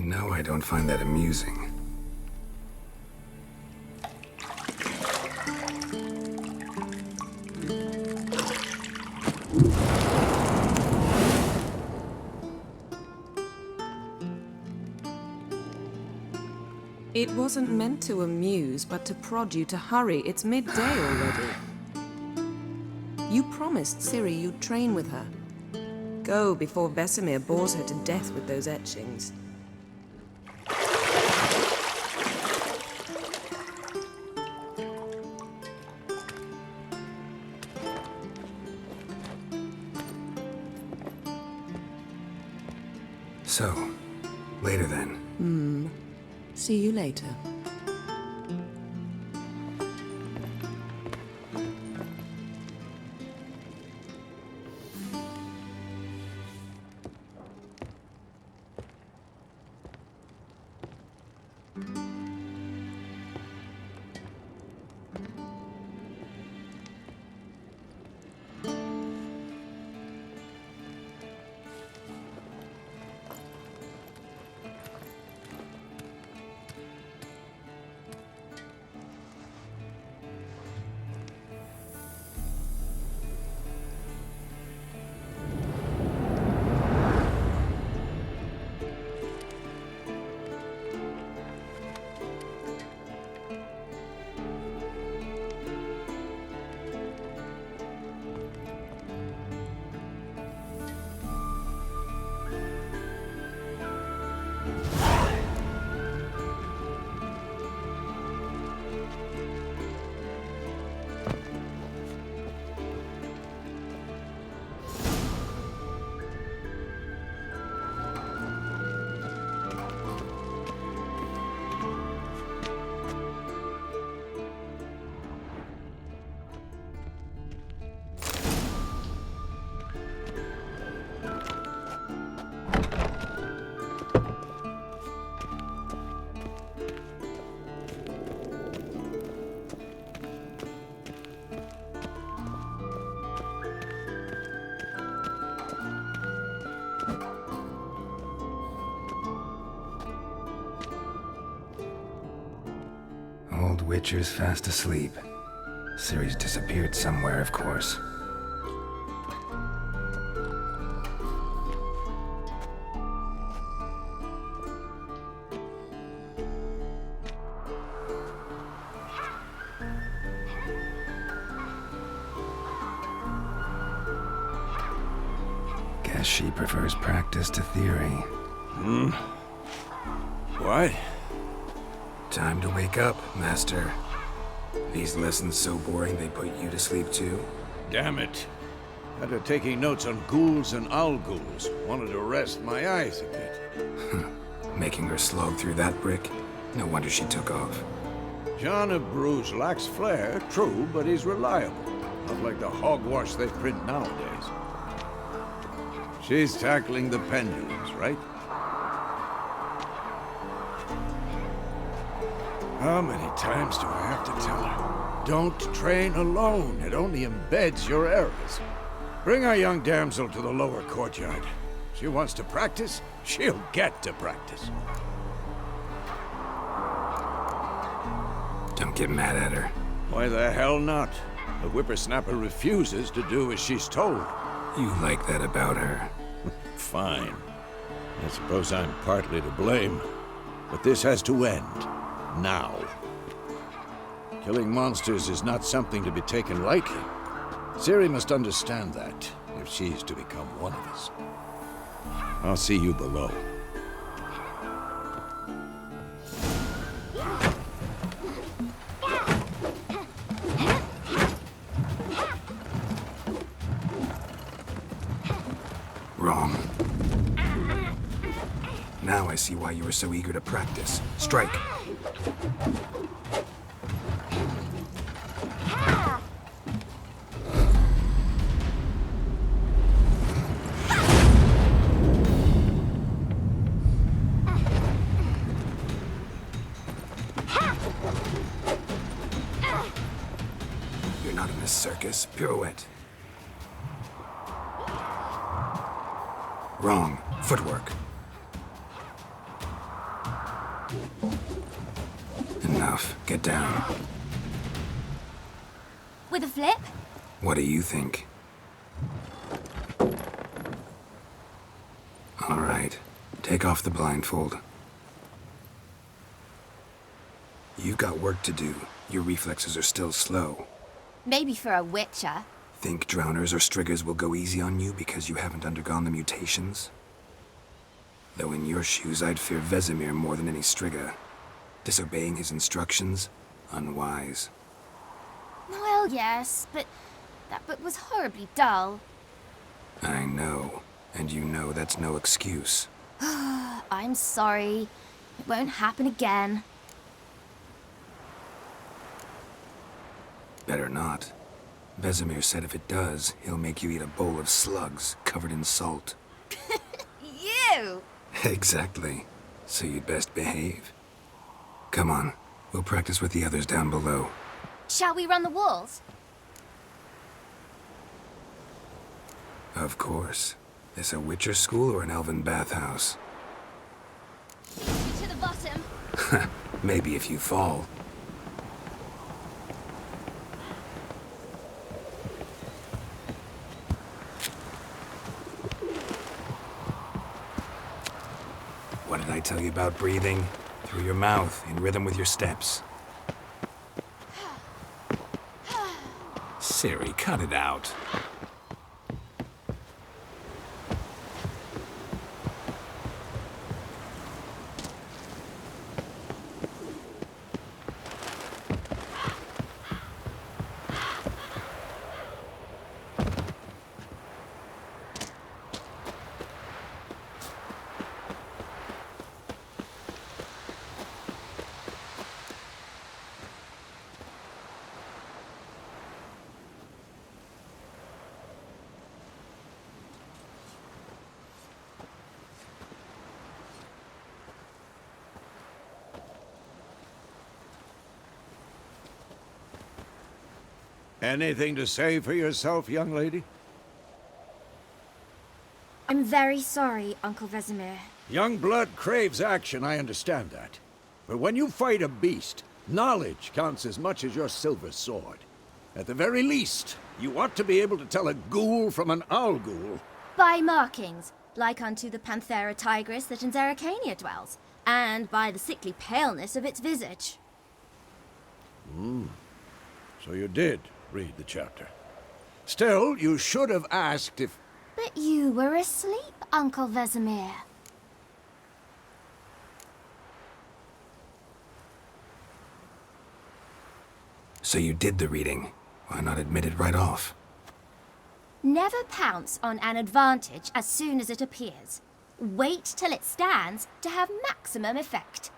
know I don't find that amusing. It wasn't meant to amuse, but to prod you to hurry. It's midday already. You promised Ciri you'd train with her. Go before Vesemir bores her to death with those etchings. So, later then. See you later. Old Witcher's fast asleep. Ciri's disappeared somewhere, of course. Guess she prefers practice to theory. What? Time to wake up, Master. These lessons so boring they put you to sleep too? Damn it. After taking notes on ghouls and owl ghouls, wanted to rest my eyes a bit. Making her slog through that brick? No wonder she took off. John of Bruges lacks flair, true, but he's reliable. Not like the hogwash they print nowadays. She's tackling the pendulums, right? How many times do I have to tell her? Don't train alone. It only embeds your errors. Bring our young damsel to the lower courtyard. She wants to practice, she'll get to practice. Don't get mad at her. Why the hell not? The whippersnapper refuses to do as she's told. You like that about her. Fine. I suppose I'm partly to blame. But this has to end. Now. Killing monsters is not something to be taken lightly. Ciri must understand that, if she's to become one of us. I'll see you below. Wrong. Now I see why you were so eager to practice. Strike. You're not in this circus. Pirouette. Wrong. Footwork. enough. Get down. With a flip? What do you think? All right. Take off the blindfold. You've got work to do. Your reflexes are still slow. Maybe for a witcher. Think drowners or striggers will go easy on you because you haven't undergone the mutations? Though in your shoes, I'd fear Vesemir more than any strigger. Disobeying his instructions? Unwise. Well, yes, but that book was horribly dull. I know. And you know that's no excuse. I'm sorry. It won't happen again. Better not. Vesemir said if it does, he'll make you eat a bowl of slugs covered in salt. You! Exactly. So you'd best behave. Come on. We'll practice with the others down below. Shall we run the walls? Of course. This a Witcher school or an elven bathhouse? To the bottom. Maybe if you fall. What did I tell you about breathing? Through your mouth, in rhythm with your steps. Ciri, cut it out. Anything to say for yourself, young lady? I'm very sorry, Uncle Vesemir. Young blood craves action, I understand that. But when you fight a beast, knowledge counts as much as your silver sword. At the very least, you ought to be able to tell a ghoul from an owl ghoul. By markings, like unto the Panthera tigris that in Zerrikania dwells, and by the sickly paleness of its visage. So you did read the chapter. Still, you should have asked if... But you were asleep, Uncle Vesemir. So you did the reading. Why not admit it right off? Never pounce on an advantage as soon as it appears. Wait till it stands to have maximum effect.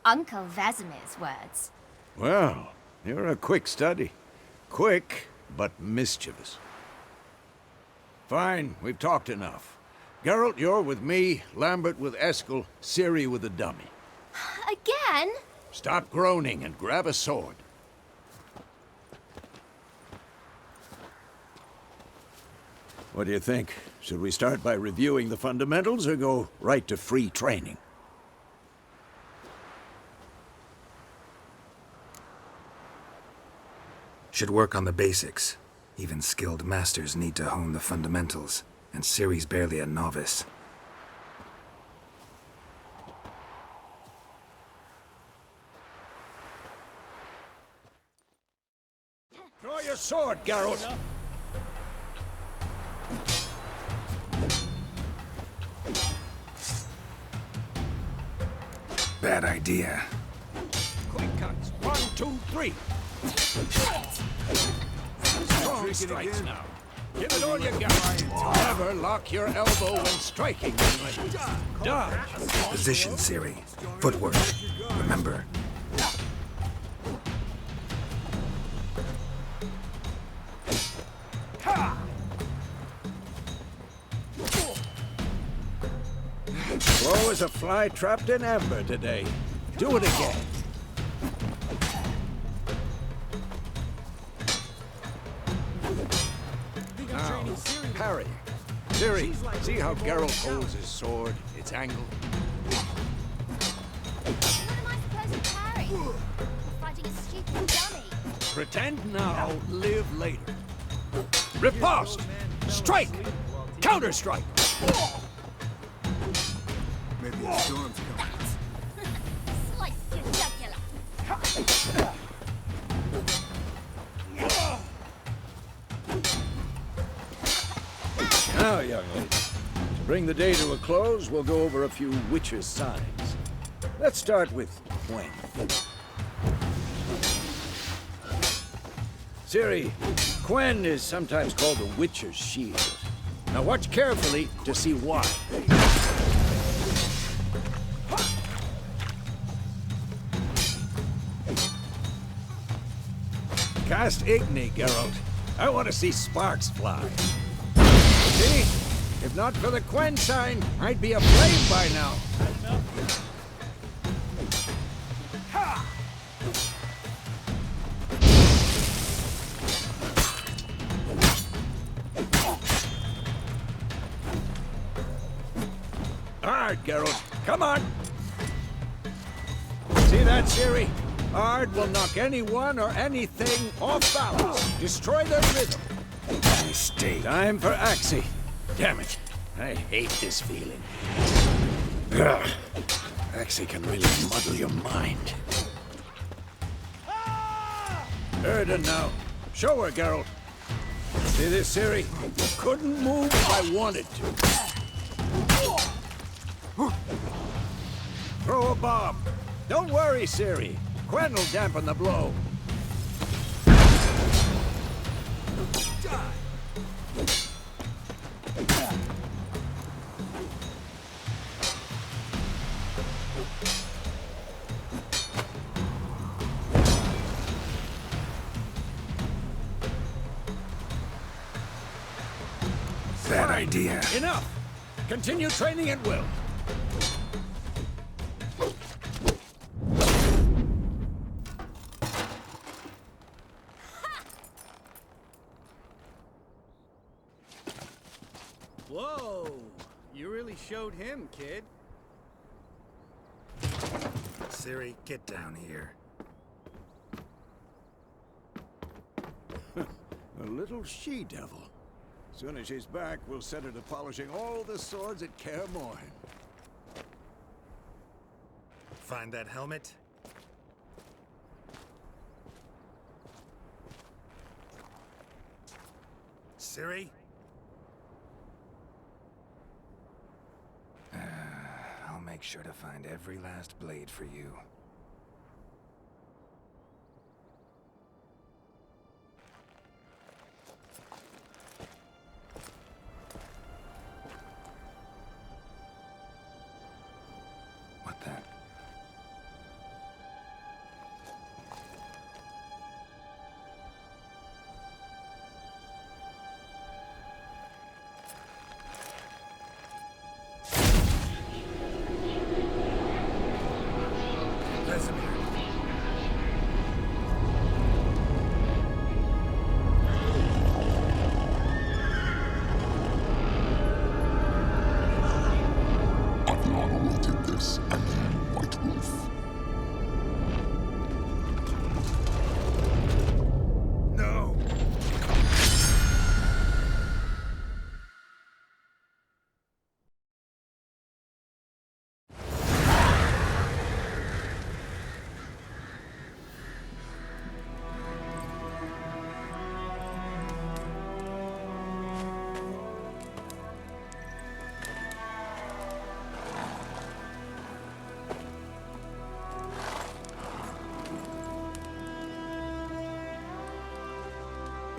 Uncle Vesemir's words. Well, you're a quick study. Quick, but mischievous. Fine, we've talked enough. Geralt, you're with me, Lambert with Eskel, Ciri with the dummy. Again? Stop groaning and grab a sword. What do you think? Should we start by reviewing the fundamentals or go right to free training? Should work on the basics. Even skilled masters need to hone the fundamentals, and Ciri's barely a novice. Draw your sword, Geralt! Bad idea. Quick cuts. 1, 2, 3. Strong strikes now. Give it all you got. Never lock your elbow when striking. Dodge. Position, Ciri. Footwork. Remember. Slow as a fly trapped in amber today. Do it again. Now, parry. Ciri, see how Geralt holds his sword? It's angled. What am I supposed to carry? Pretend now, live later. Riposte! Strike! Counter-strike! Maybe a storm's coming. Slice your jugular. Now, young lady, to bring the day to a close, we'll go over a few witches' signs. Let's start with Gwen. Ciri, Gwen is sometimes called the Witcher's Shield. Now watch carefully to see why. Cast Igni, Geralt. I want to see sparks fly. See? If not for the Gwen sign, I'd be aflame by now. Hard, Geralt. Come on. See that, Ciri? Ard will knock anyone or anything off balance. Destroy their rhythm. Stay. Time for Axie. Damn it. I hate this feeling. Ugh. Axie can really muddle your mind. Erden now. Show her, Geralt. See this, Ciri? Couldn't move if I wanted to. Throw a bomb. Don't worry, Ciri. Gwen will dampen the blow. Bad idea. Enough! Continue training at will. Whoa! You really showed him, kid. Ciri, get down here. A little she-devil. Soon as she's back, we'll set her to polishing all the swords at Kaer Morhen. Find that helmet? Ciri? I'll make sure to find every last blade for you. What the?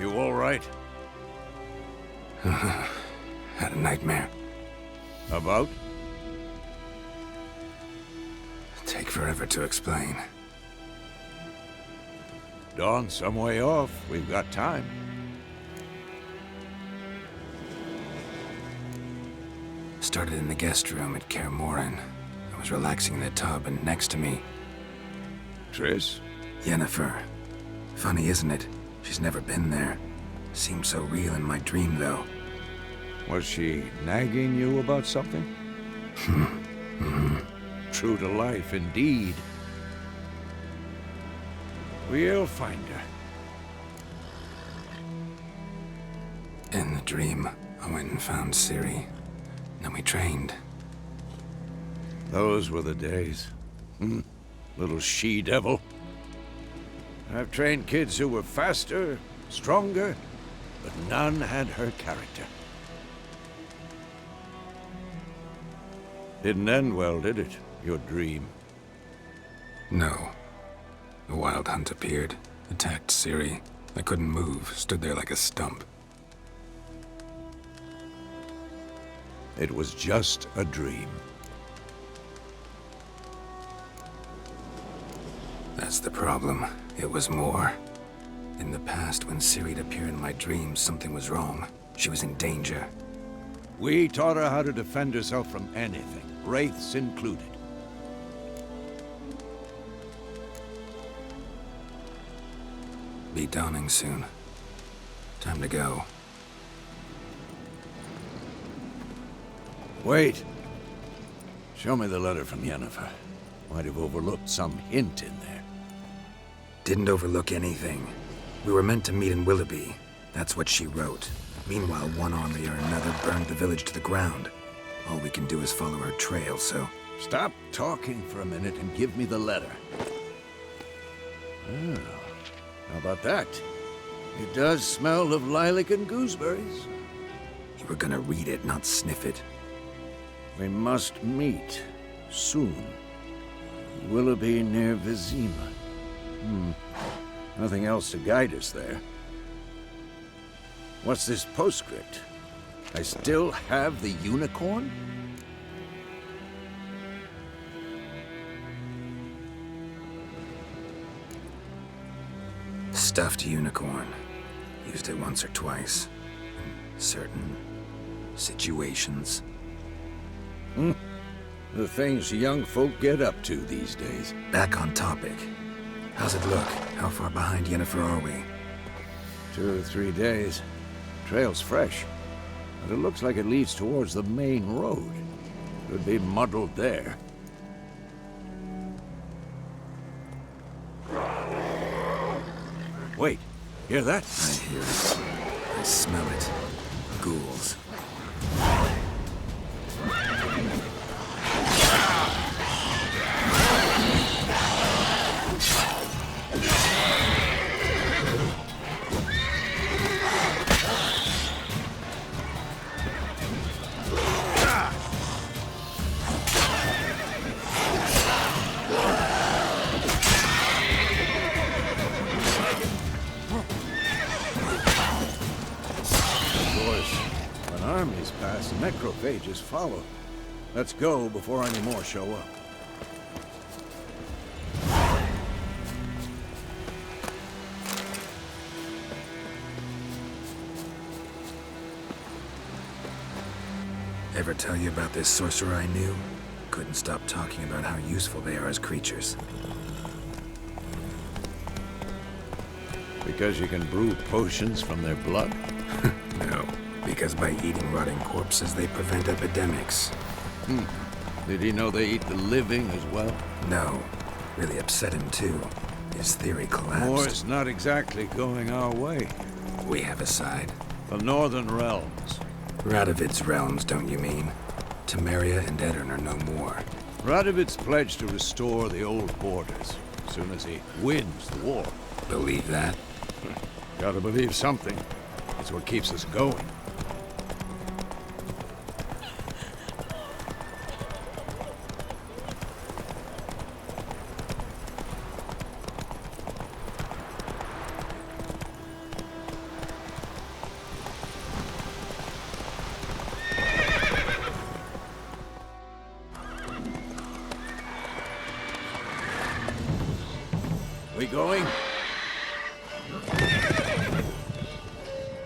You all right? Had a nightmare. About? Take forever to explain. Dawn's some way off. We've got time. Started in the guest room at Kaer Morhen. I was relaxing in the tub, and next to me, Triss? Yennefer. Funny, isn't it? She's never been there. Seemed so real in my dream, though. Was she nagging you about something? True to life, indeed. We'll find her. In the dream, I went and found Ciri. Then we trained. Those were the days. Little she-devil. I've trained kids who were faster, stronger, but none had her character. Didn't end well, did it? Your dream? No. The Wild Hunt appeared, attacked Ciri. I couldn't move, stood there like a stump. It was just a dream. That's the problem. It was more. In the past, when Ciri'd appear in my dreams, something was wrong. She was in danger. We taught her how to defend herself from anything, wraiths included. Be dawning soon. Time to go. Wait. Show me the letter from Yennefer. Might have overlooked some hint in there. Didn't overlook anything. We were meant to meet in Willoughby. That's what she wrote. Meanwhile, one army or another burned the village to the ground. All we can do is follow her trail, so... Stop talking for a minute and give me the letter. Oh, how about that? It does smell of lilac and gooseberries. You were gonna read it, not sniff it. We must meet soon. Willoughby near Vizima. Nothing else to guide us there. What's this postscript? I still have the unicorn? Stuffed unicorn. Used it once or twice. In certain situations. The things young folk get up to these days. Back on topic. How's it look? How far behind Yennefer are we? 2 or 3 days. Trail's fresh, but it looks like it leads towards the main road. Could be muddled there. Wait, hear that? I hear it. I smell it. Ghouls. Armies pass, necrophages follow. Let's go before any more show up. Ever tell you about this sorcerer I knew? Couldn't stop talking about how useful they are as creatures. Because you can brew potions from their blood? No. Because by eating rotting corpses, they prevent epidemics. Did he know they eat the living as well? No. Really upset him, too. His theory collapsed. War's not exactly going our way. We have a side. The Northern Realms. Radovid's realms, don't you mean? Temeria and Edirn are no more. Radovid's pledged to restore the old borders as soon as he wins the war. Believe that? Gotta believe something. It's what keeps us going. We going?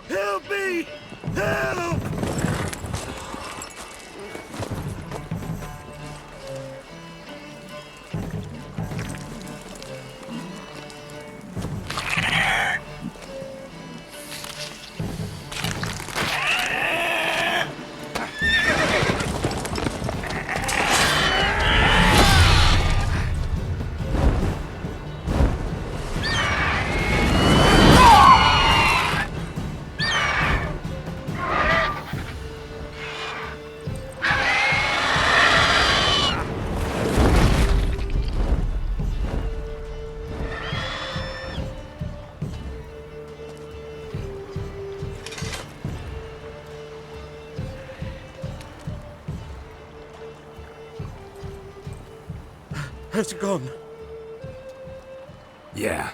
Help me! Has it gone? Yeah.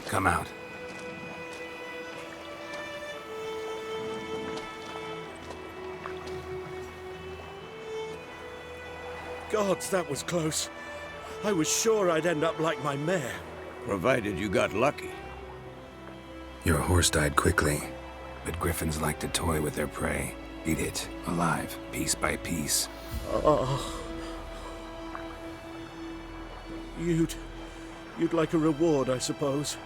Come out. Gods, that was close. I was sure I'd end up like my mare. Provided you got lucky. Your horse died quickly, but griffins like to toy with their prey. Eat it, alive, piece by piece. Oh. You'd like a reward, I suppose.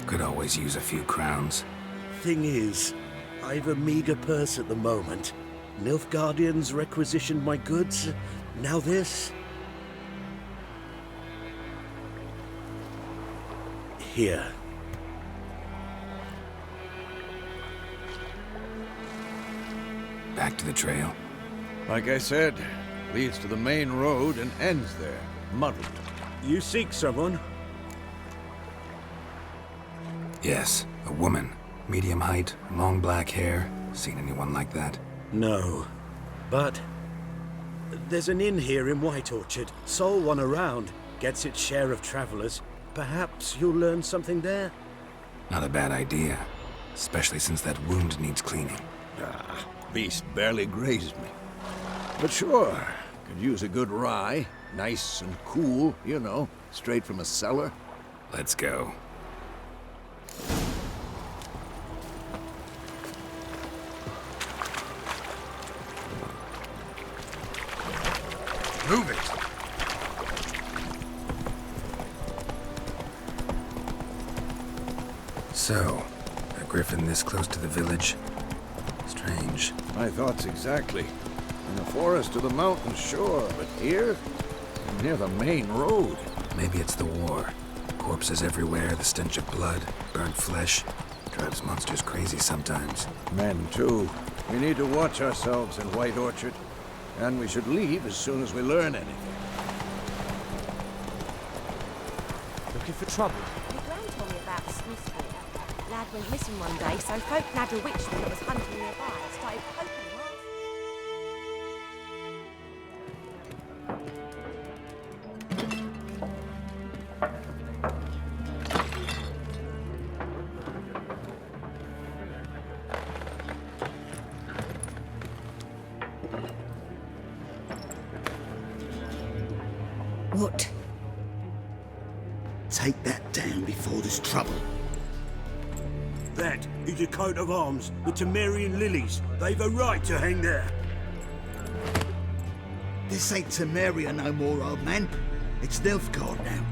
Could always use a few crowns. Thing is, I've a meager purse at the moment. Nilfgaardians requisitioned my goods. Now this. Here. Back to the trail. Like I said, leads to the main road and ends there, muddled. You seek someone? Yes, a woman. Medium height, long black hair. Seen anyone like that? No. But there's an inn here in White Orchard. Sole one around. Gets its share of travelers. Perhaps you'll learn something there? Not a bad idea. Especially since that wound needs cleaning. Beast barely grazed me. But sure, could use a good rye. Nice and cool, you know, straight from a cellar. Let's go. Move it! So, a griffin this close to the village? Strange. My thoughts exactly. In the forest or the mountain, sure, but here? Near the main road. Maybe it's the war. Corpses everywhere, the stench of blood, burnt flesh. Drives monsters crazy sometimes. Men, too. We need to watch ourselves in White Orchard. And we should leave as soon as we learn anything. Looking for trouble? My gran told me about a sluice boarder. Lad went missing one day, so folk nabbed a witchman that was hunting nearby and started poking him off. What? Take that down before there's trouble. That is a coat of arms, the Temerian lilies. They've a right to hang there. This ain't Temeria no more, old man. It's Nilfgaard now.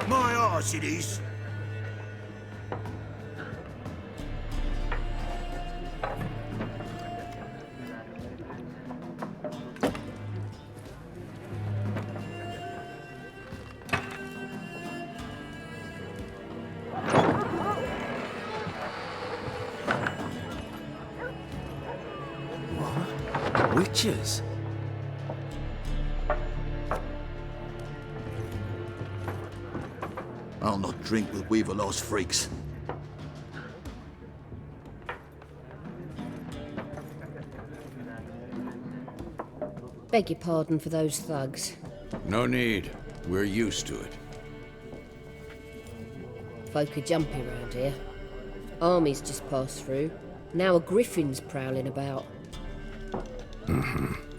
My arse it is. Witches? I'll not drink with Weaver-lost freaks. Beg your pardon for those thugs. No need. We're used to it. Folk are jumpy around here. Armies just passed through. Now a griffin's prowling about.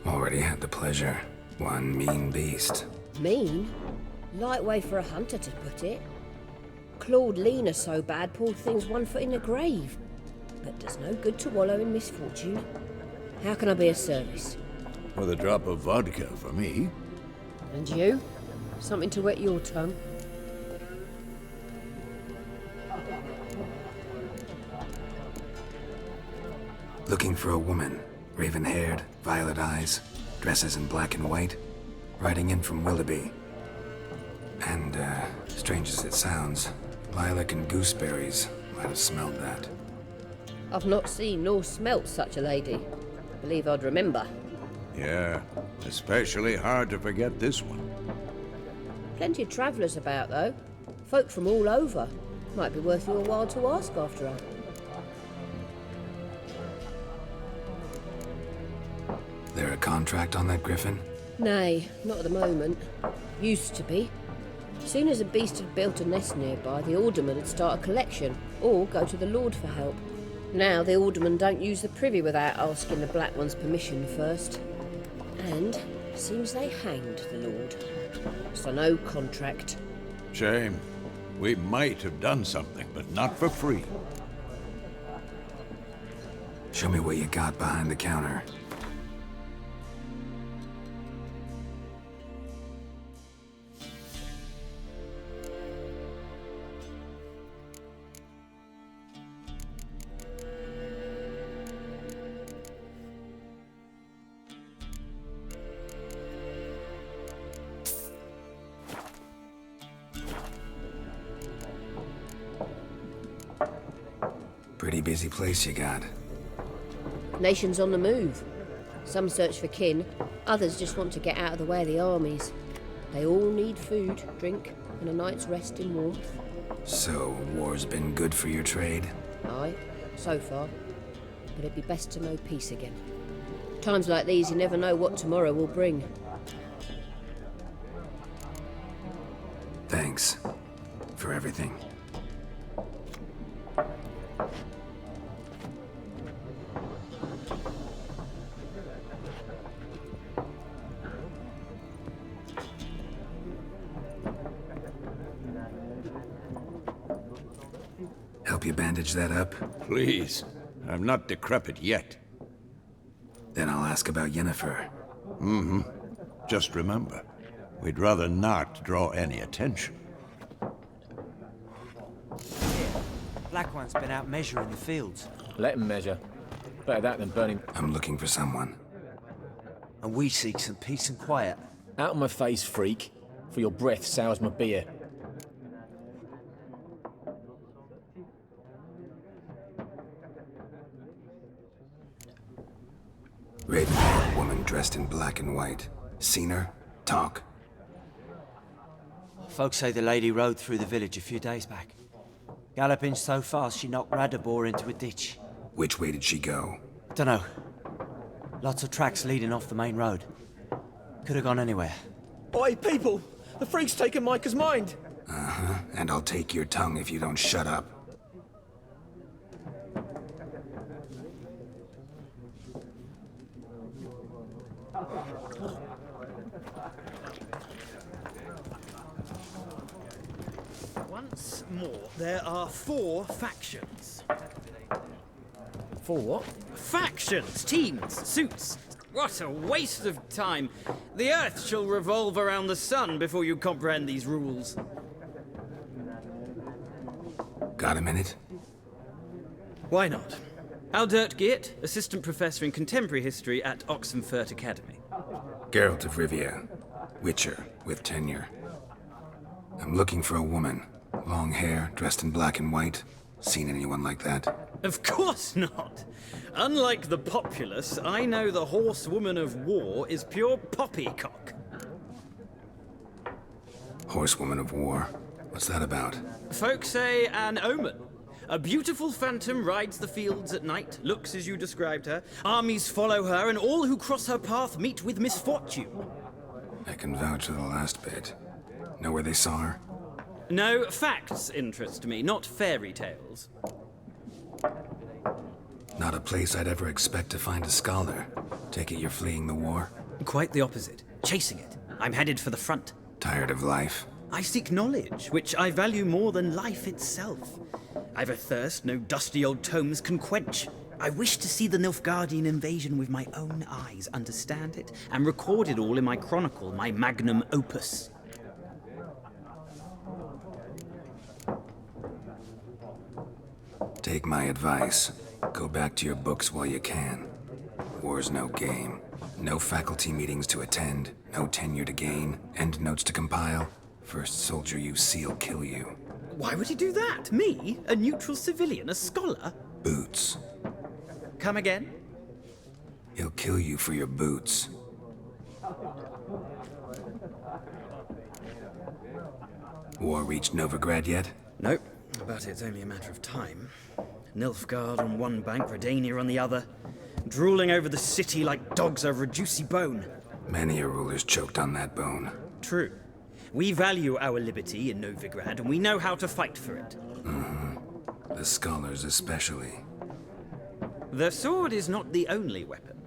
Already had the pleasure. One mean beast. Mean? Light way for a hunter to put it. Clawed Lena so bad, poor thing's 1 foot in the grave. But does no good to wallow in misfortune. How can I be of service? With a drop of vodka for me. And you? Something to wet your tongue? Looking for a woman. Raven-haired, violet eyes, dresses in black and white. Riding in from Willoughby. And, strange as it sounds, lilac and gooseberries might have smelled that. I've not seen nor smelt such a lady. Believe I'd remember. Yeah, especially hard to forget this one. Plenty of travellers about, though. Folk from all over. Might be worth your while to ask after her. contract on that griffin? Nay, not at the moment. Used to be. Soon as a beast had built a nest nearby, the alderman would start a collection, or go to the Lord for help. Now the aldermen don't use the privy without asking the Black One's permission first. And seems they hanged the Lord. So no contract. Shame. We might have done something, but not for free. Show me what you got behind the counter. Pretty busy place you got. Nations on the move. Some search for kin, others just want to get out of the way of the armies. They all need food, drink, and a night's rest in warmth. So, war's been good for your trade? Aye, so far. But it'd be best to know peace again. Times like these, you never know what tomorrow will bring. Thanks for everything. Help you bandage that up? Please. I'm not decrepit yet. Then I'll ask about Yennefer. Mm-hmm. Just remember, we'd rather not draw any attention. Black One's been out measuring the fields. Let him measure. Better that than burning. I'm looking for someone. And we seek some peace and quiet. Out of my face, freak. For your breath sours my beer. Raven-haired woman dressed in black and white. Seen her? Talk. Folks say the lady rode through the village a few days back. Galloping so fast she knocked Radabor into a ditch. Which way did she go? Dunno. Lots of tracks leading off the main road. Could have gone anywhere. Oi, people! The freak's taken Micah's mind! Uh-huh. And I'll take your tongue if you don't shut up. Once more, there are 4 factions. For what? Factions, teams, suits. What a waste of time. The Earth shall revolve around the sun before you comprehend these rules. Got a minute? Why not? Aldert Geert, Assistant Professor in Contemporary History at Oxenfurt Academy. Geralt of Rivia. Witcher, with tenure. I'm looking for a woman. Long hair, dressed in black and white. Seen anyone like that? Of course not. Unlike the populace, I know the horsewoman of war is pure poppycock. Horsewoman of war. What's that about? Folk say an omen. A beautiful phantom rides the fields at night, looks as you described her. Armies follow her, and all who cross her path meet with misfortune. I can vouch for the last bit. Know where they saw her? No, facts interest me, not fairy tales. Not a place I'd ever expect to find a scholar. Take it you're fleeing the war? Quite the opposite. Chasing it. I'm headed for the front. Tired of life? I seek knowledge, which I value more than life itself. I've a thirst no dusty old tomes can quench. I wish to see the Nilfgaardian invasion with my own eyes, understand it, and record it all in my chronicle, my magnum opus. Take my advice. Go back to your books while you can. War's no game. No faculty meetings to attend, no tenure to gain, endnotes to compile. First soldier you see'll kill you. Why would he do that? Me? A neutral civilian? A scholar? Boots. Come again? He'll kill you for your boots. War reached Novigrad yet? Nope, but it's only a matter of time. Nilfgaard on one bank, Redania on the other. drooling over the city like dogs over a juicy bone. Many a ruler's choked on that bone. True. We value our liberty in Novigrad, and we know how to fight for it. The scholars especially. The sword is not the only weapon.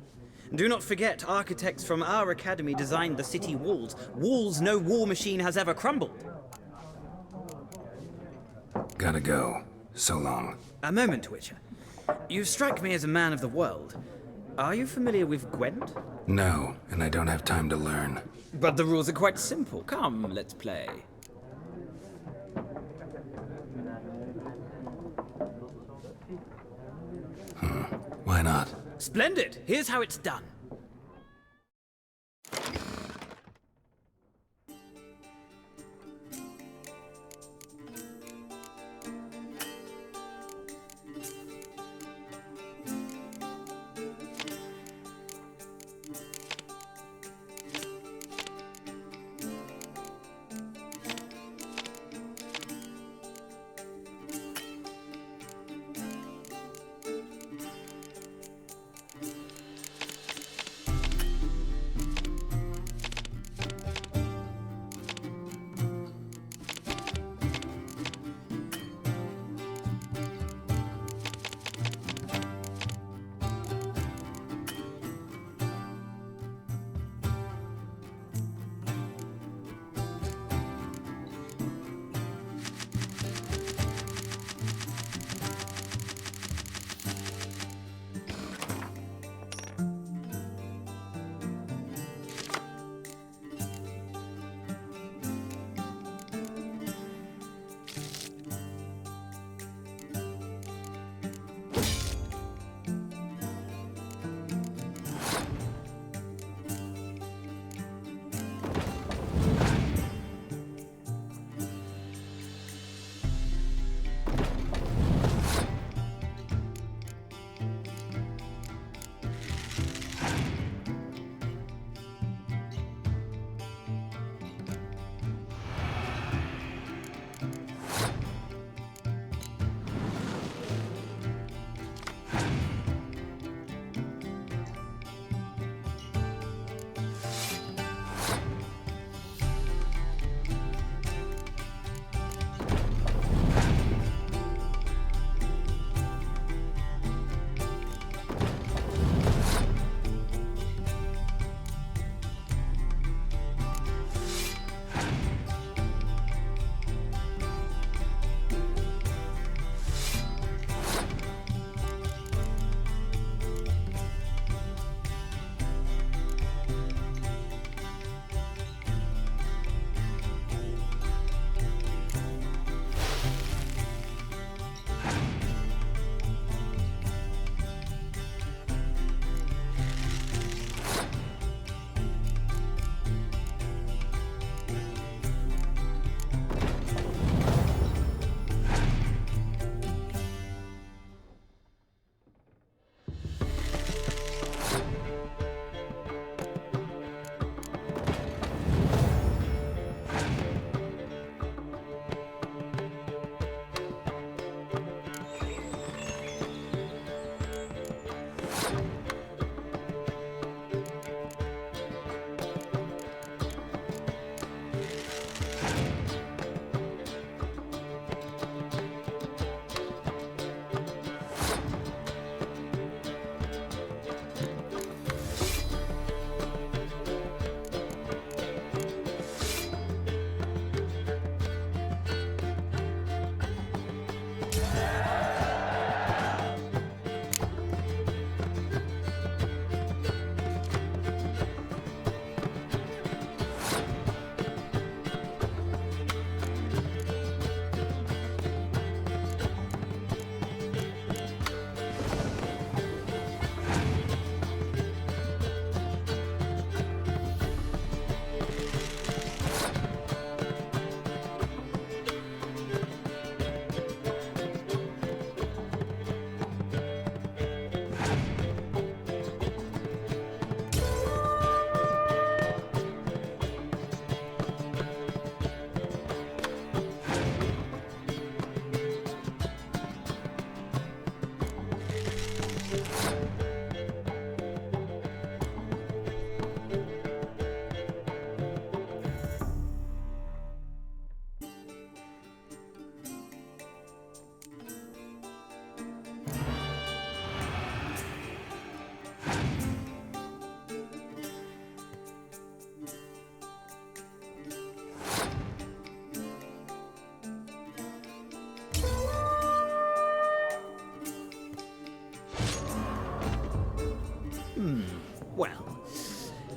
Do not forget, architects from our academy designed the city walls. Walls no war machine has ever crumbled. Gotta go. So long. A moment, Witcher. You strike me as a man of the world. Are you familiar with Gwent? No, and I don't have time to learn. But the rules are quite simple. Come, let's play. Why not? Splendid! Here's how it's done.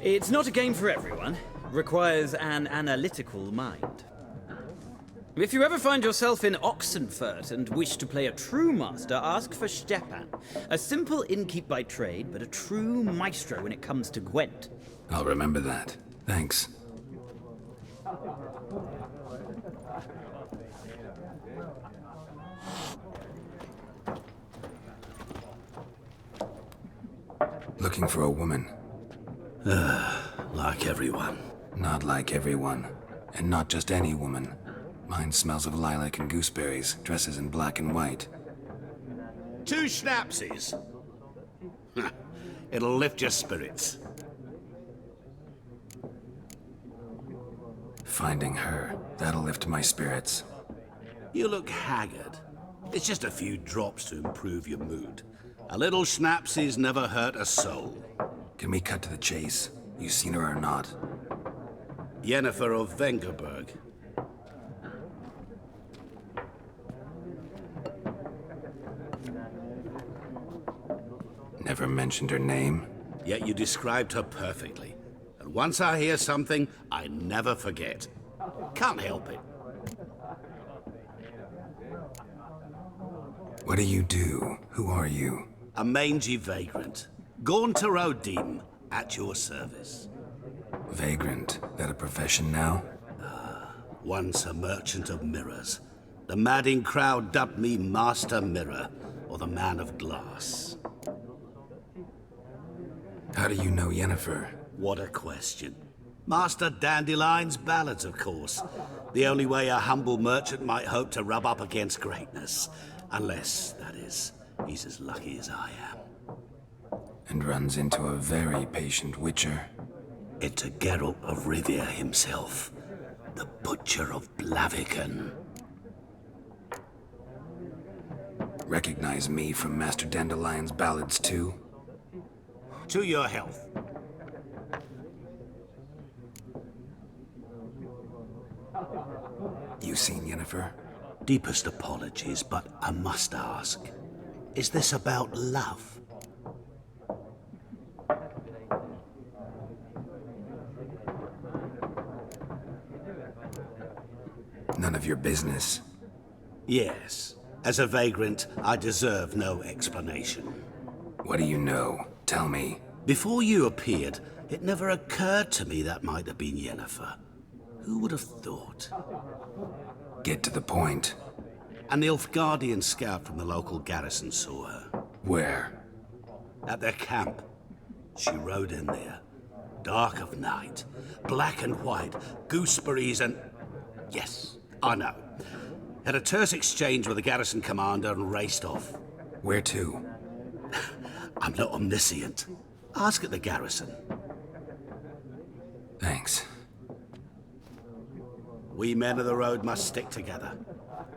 It's not a game for everyone. Requires an analytical mind. If you ever find yourself in Oxenfurt and wish to play a true master, ask for Stepan. A simple innkeep by trade, but a true maestro when it comes to Gwent. I'll remember that. Thanks. Looking for a woman. Like everyone. Not like everyone. And not just any woman. Mine smells of lilac and gooseberries, dresses in black and white. 2 schnapsies. It'll lift your spirits. Finding her, that'll lift my spirits. You look haggard. It's just a few drops to improve your mood. A little schnapsies never hurt a soul. Can we cut to the chase? You seen her or not? Yennefer of Vengerberg. Never mentioned her name? Yet you described her perfectly. And once I hear something, I never forget. Can't help it. What do you do? Who are you? A mangy vagrant. Gaunt to Rodim, at your service. Vagrant? That a profession now? Once a merchant of mirrors. The madding crowd dubbed me Master Mirror, or the Man of Glass. How do you know Yennefer? What a question. Master Dandelion's ballads, of course. The only way a humble merchant might hope to rub up against greatness. Unless, that is, he's as lucky as I am. And runs into a very patient witcher. It's a Geralt of Rivia himself. The Butcher of Blaviken. Recognize me from Master Dandelion's ballads too? To your health. You seen Yennefer? Deepest apologies, but I must ask. Is this about love? None of your business. Yes. As a vagrant, I deserve no explanation. What do you know? Tell me. Before you appeared, it never occurred to me that might have been Yennefer. Who would have thought? Get to the point. An Nilfgaardian scout from the local garrison saw her. Where? At their camp. She rode in there. Dark of night. Black and white. Gooseberries and... Yes, I know. Had a terse exchange with the garrison commander and raced off. Where to? I'm not omniscient. Ask at the garrison. Thanks. We men of the road must stick together.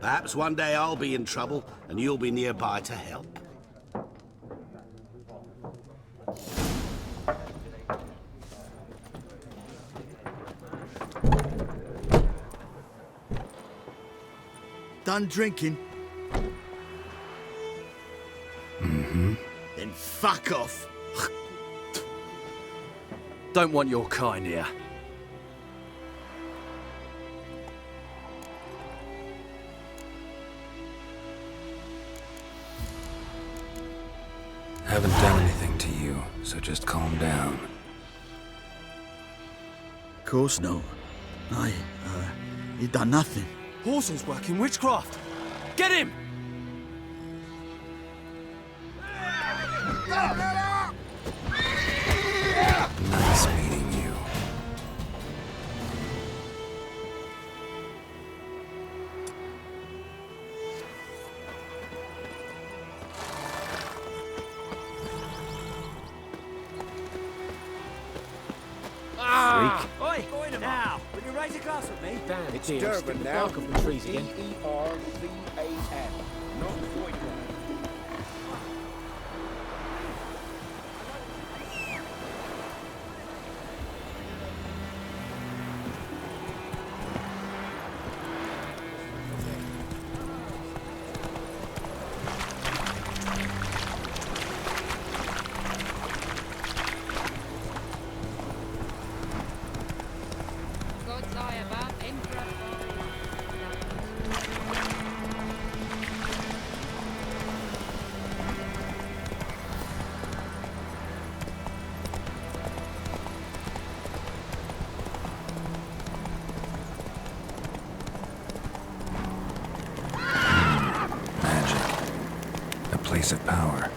Perhaps one day I'll be in trouble and you'll be nearby to help. Done drinking? Mm-hmm. Then fuck off. Don't want your kind here. Haven't done anything to you, so just calm down. Of course not. He done nothing. Horsel's working witchcraft. Get him! Nice meeting you. Oi! Now, will you raise a glass with me? Damn, It's dear, Durban the now. bark of the trees again. D-E-R-V-A-N, not Voidland. place of power.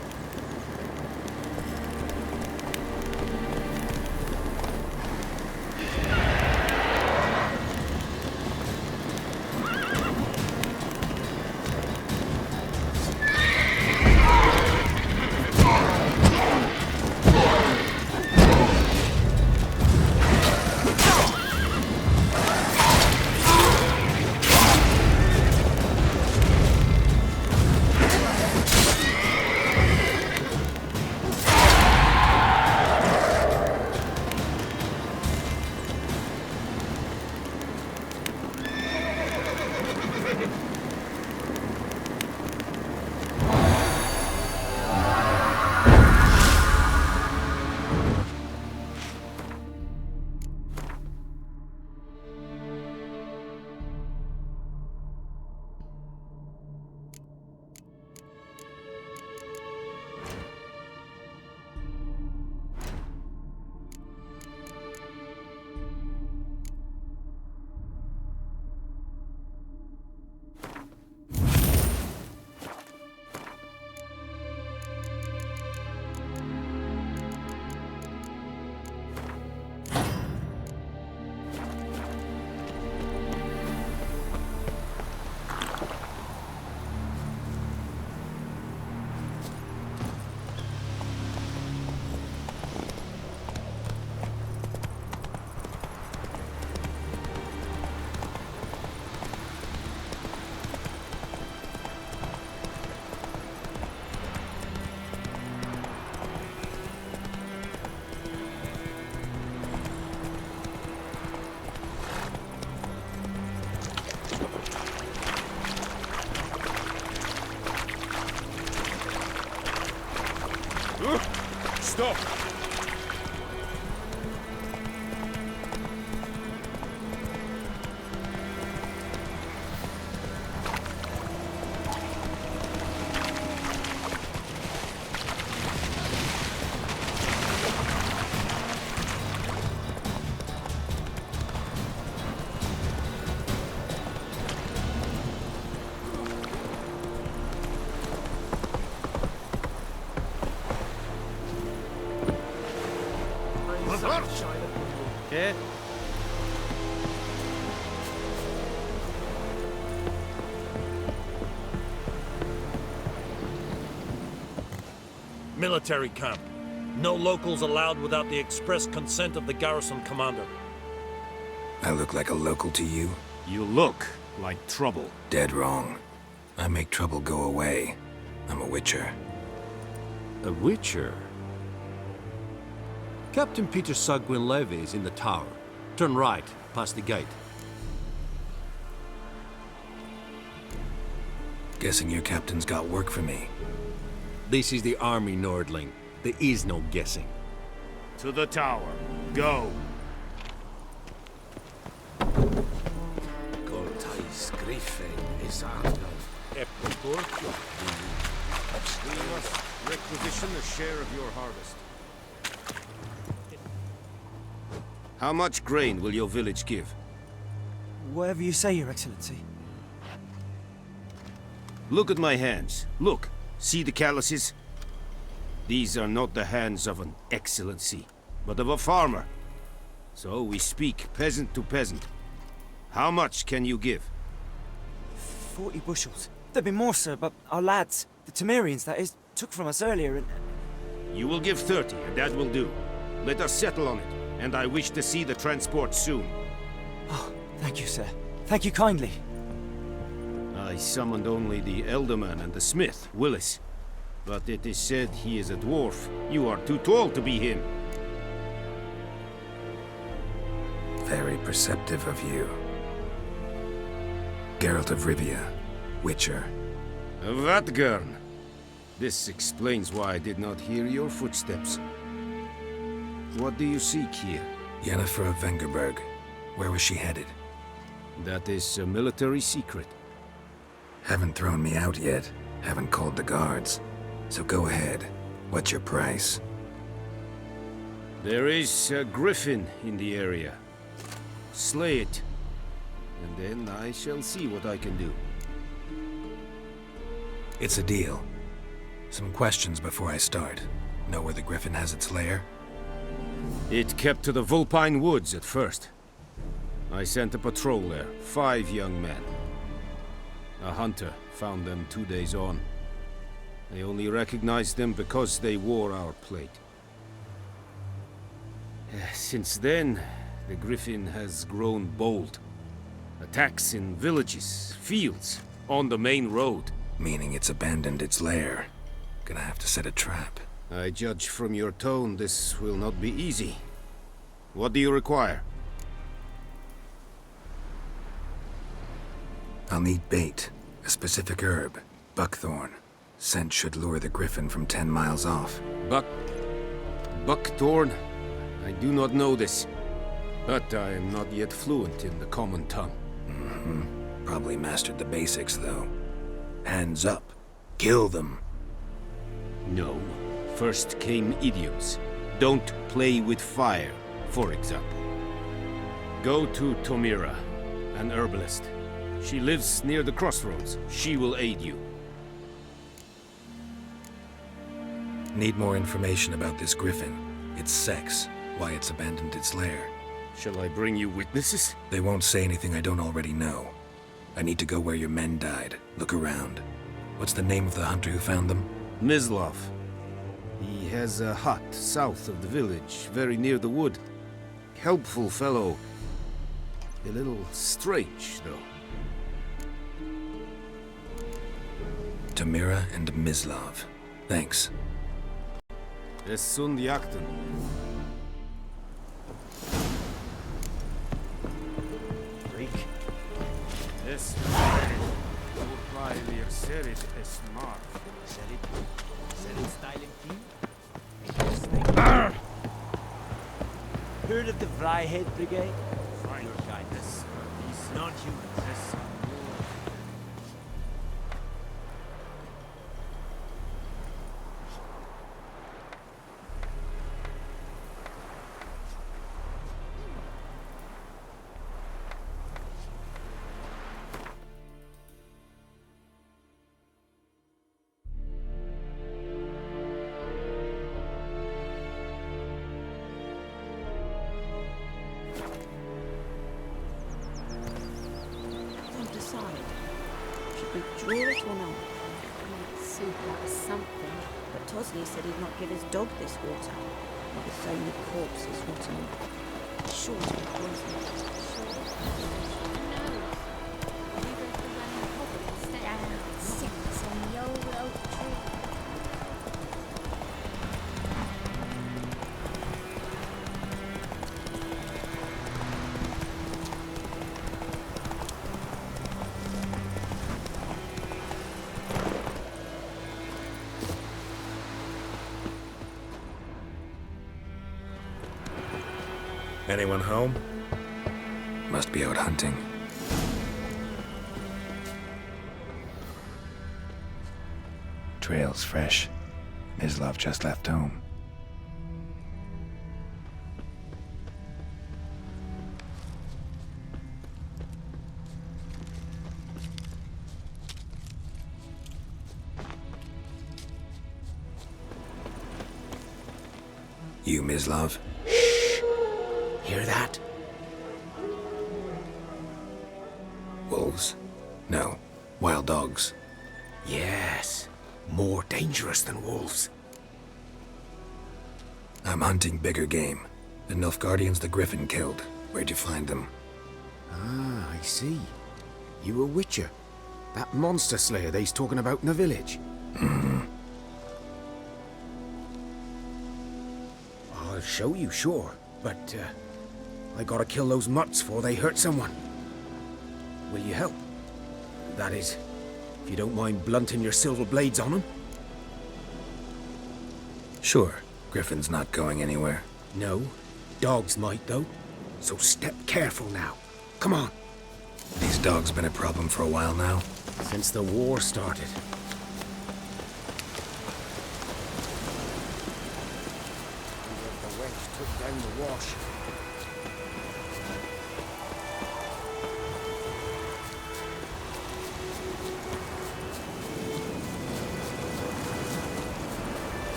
Stop! Okay. Military camp. No locals allowed without the express consent of the garrison commander. I look like a local to you? You look like trouble. Dead wrong. I make trouble go away. I'm a witcher. A witcher? Captain Peter Sagwin Levy is in the tower. Turn right, past the gate. Guessing your captain's got work for me. This is the army, Nordling. There is no guessing. To the tower. Go. We must requisition a share of your harvest. How much grain will your village give? Whatever you say, Your Excellency. Look at my hands. Look. See the calluses? These are not the hands of an excellency, but of a farmer. So we speak peasant to peasant. How much can you give? 40 bushels. There'd be more, sir, but our lads, the Temerians, that is, took from us earlier and... You will give 30, and that will do. Let us settle on it, and I wish to see the transport soon. Oh, thank you, sir. Thank you kindly. I summoned only the Elderman and the smith, Willis. But it is said he is a dwarf. You are too tall to be him. Very perceptive of you. Geralt of Rivia, Witcher. Vatgern. This explains why I did not hear your footsteps. What do you seek here? Yennefer of Vengerberg. Where was she headed? That is a military secret. Haven't thrown me out yet. Haven't called the guards. So go ahead. What's your price? There is a griffin in the area. Slay it. And then I shall see what I can do. It's a deal. Some questions before I start. Know where the griffin has its lair? It kept to the Vulpine Woods at first. I sent a patrol there, 5 young men. A hunter found them 2 days on. I only recognized them because they wore our plate. Since then, the griffin has grown bold. Attacks in villages, fields, on the main road. Meaning it's abandoned its lair. Gonna have to set a trap. I judge from your tone this will not be easy. What do you require? I'll need bait. A specific herb. Buckthorn. Scent should lure the griffin from 10 miles off. Buckthorn? I do not know this. But I am not yet fluent in the common tongue. Probably mastered the basics, though. Hands up. Kill them. No. First came idioms. Don't play with fire, for example. Go to Tomira, an herbalist. She lives near the crossroads. She will aid you. Need more information about this griffin. Its sex, why it's abandoned its lair. Shall I bring you witnesses? They won't say anything I don't already know. I need to go where your men died. Look around. What's the name of the hunter who found them? Mislav. He has a hut south of the village, very near the wood. Helpful fellow. A little strange, though. Tamira and Mislav. Thanks. Es sunt jakten. Freak. Es Urpailir serit es mar. Serit styling team? Heard of the Vryhead Brigade? Fine. Your kindness. These non-humans. Draw it or not? See, that was something. But Tosley said he'd not give his dog this water. Not with so many corpses rotting. Sure to be poisoned. Sits on the old oak tree. Anyone home? Must be out hunting. Trail's fresh. Mislav just left home. You, Mislav? Hear that? Wolves? No. Wild dogs. Yes. More dangerous than wolves. I'm hunting bigger game. The Nilfgaardians the Griffin killed. Where'd you find them? Ah, I see. You a witcher. That monster slayer they's talking about in the village. I'll show you, sure. But, I gotta kill those mutts before they hurt someone. Will you help? That is, if you don't mind blunting your silver blades on them. Sure. Griffin's not going anywhere. No. Dogs might, though. So step careful now. Come on. These dogs been a problem for a while now? Since the war started. The wedge took down the wash.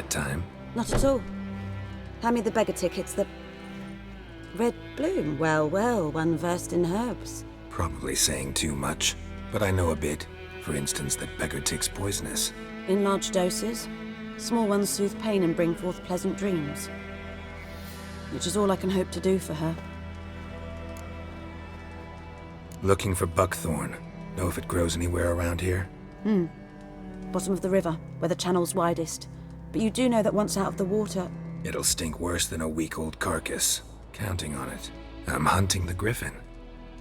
that time. Not at all. Hand me the beggar tickets, the... Red bloom. Well, well, one versed in herbs. Probably saying too much, but I know a bit. For instance, that beggar tick's poisonous. In large doses. Small ones soothe pain and bring forth pleasant dreams. Which is all I can hope to do for her. Looking for buckthorn. Know if it grows anywhere around here? Bottom of the river, where the channel's widest. But you do know that once out of the water... It'll stink worse than a week-old carcass. Counting on it. I'm hunting the griffin.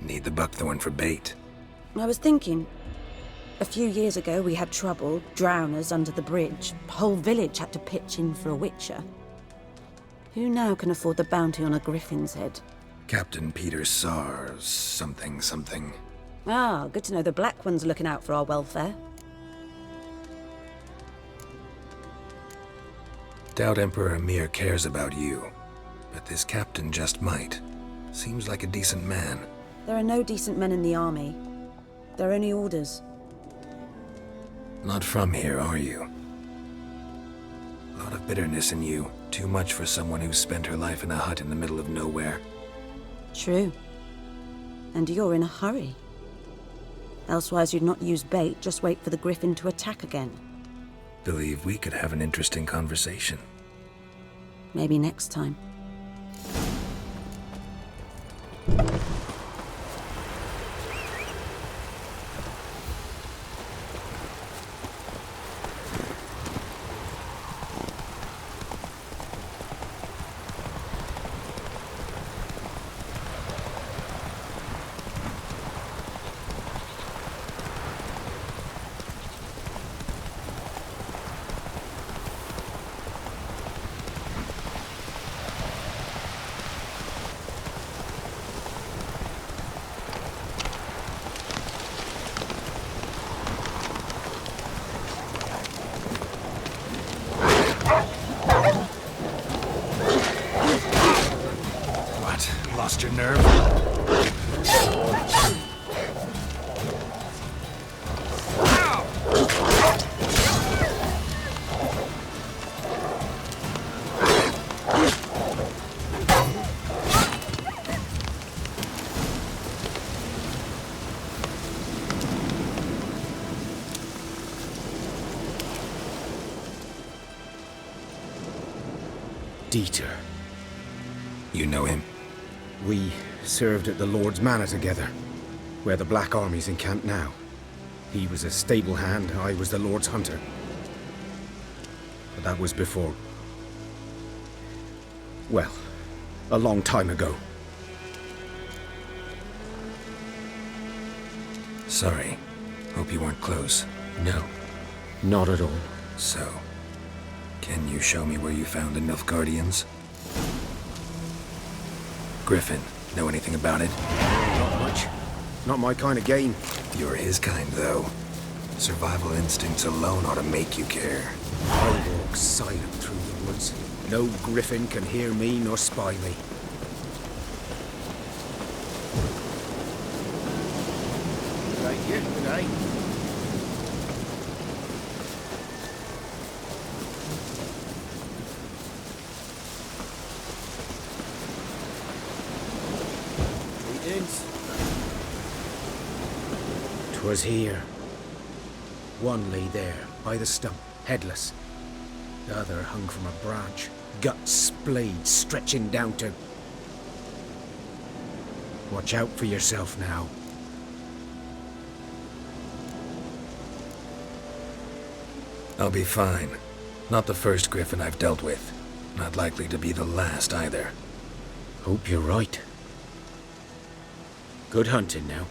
Need the buckthorn for bait. I was thinking... A few years ago we had trouble, drowners under the bridge. Whole village had to pitch in for a witcher. Who now can afford the bounty on a griffin's head? Captain Peter Sars, something. Ah, good to know the Black One's looking out for our welfare. Doubt Emperor Emir cares about you, but this captain just might. Seems like a decent man. There are no decent men in the army. They're only orders. Not from here, are you? A lot of bitterness in you. Too much for someone who's spent her life in a hut in the middle of nowhere. True. And you're in a hurry. Elsewise you'd not use bait, just wait for the griffin to attack again. Believe we could have an interesting conversation. Maybe next time. Lost your nerve? Dieter. You know him? We served at the Lord's Manor together, where the Black Army's encamped now. He was a stable hand, I was the Lord's hunter. But that was before... well, a long time ago. Sorry. Hope you weren't close. No, not at all. So, can you show me where you found the Nilfgaardians? Griffin, know anything about it? Not much. Not my kind of game. You're his kind, though. Survival instincts alone ought to make you care. I walk silent through the woods. No griffin can hear me nor spy me. Right here, good eye. Was here. One lay there, by the stump, headless. The other hung from a branch, guts splayed, stretching down to... Watch out for yourself now. I'll be fine. Not the first griffin I've dealt with. Not likely to be the last either. Hope you're right. Good hunting now.